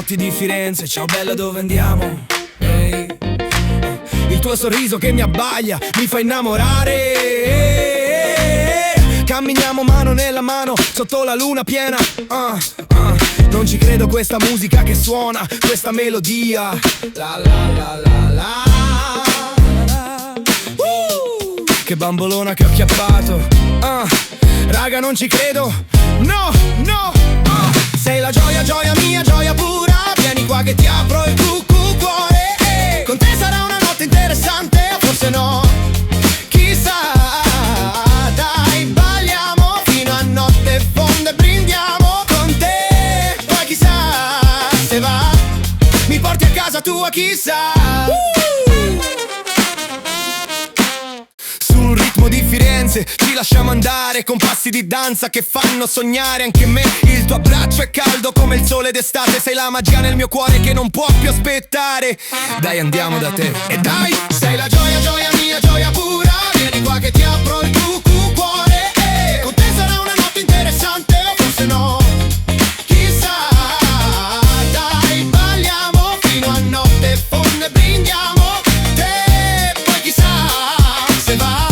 notti di Firenze, ciao bella dove andiamo? Ehi. Il tuo sorriso che mi abbaglia, mi fa innamorare. Camminiamo mano nella mano, sotto la luna piena. Non ci credo, questa musica che suona, questa melodia. La la la la la. Che bambolona che ho acchiappato. Raga, non ci credo. No, no. Sei la gioia, gioia mia, gioia pura. Vieni qua che ti apro il cuore. Con te sarà una notte interessante, forse no. Chissà, dai, balliamo fino a notte fonda e brindiamo con te. Poi chissà, se va, mi porti a casa tua, chissà. Sul ritmo di Firenze ci lasciamo andare con passi di danza che fanno sognare anche me. Il tuo abbraccio è caldo come il sole d'estate. Sei la magia nel mio cuore che non può più aspettare. Dai, andiamo da te. E dai, sei la gioia, gioia mia, gioia pura. Vieni qua che ti apro il cuore. Con te sarà una notte interessante, o forse no. Chissà, dai, balliamo fino a notte fonda e brindiamo te. Poi chissà, se va,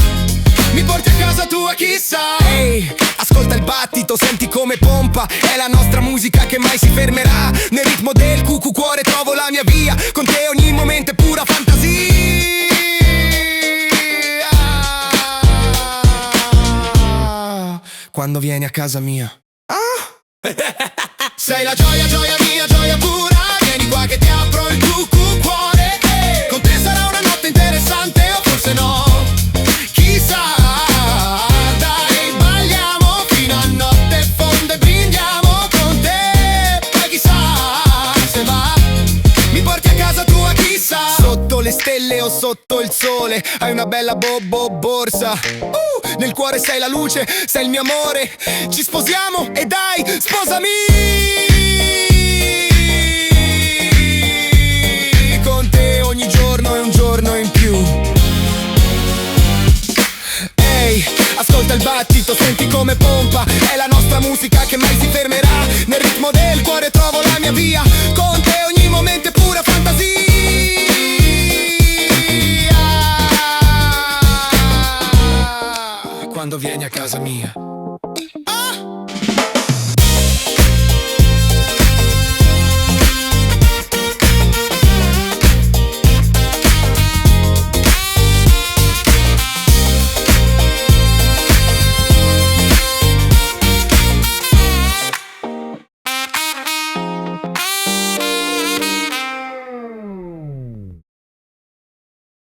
mi porti a casa tua, chissà. Ehi, ascolta il battito, senti come pompa. È la nostra musica che mai si fermerà. Nel ritmo del cuore trovo la mia via. Con te ogni momento è pura fantasia. Quando vieni a casa mia. Sei la gioia, gioia mia, gioia pura. Vieni qua che ti apro il cuore. Con te sarà una notte interessante, o forse no. Chissà, dai, balliamo fino a notte fonda e brindiamo con te. Poi chissà, se va, mi porti a casa tua, chissà. Sotto le stelle o sotto il sole hai una bella borsa. Nel cuore sei la luce, sei il mio amore. Ci sposiamo e dai, sposami. Con te ogni giorno è un giorno in più. Ehi, ascolta il battito, senti come pompa. È la nostra musica che mai si fermerà. Nel ritmo del cuore trovo la mia via. Con te ogni momento è pura fantasia. Quando vieni a casa mia.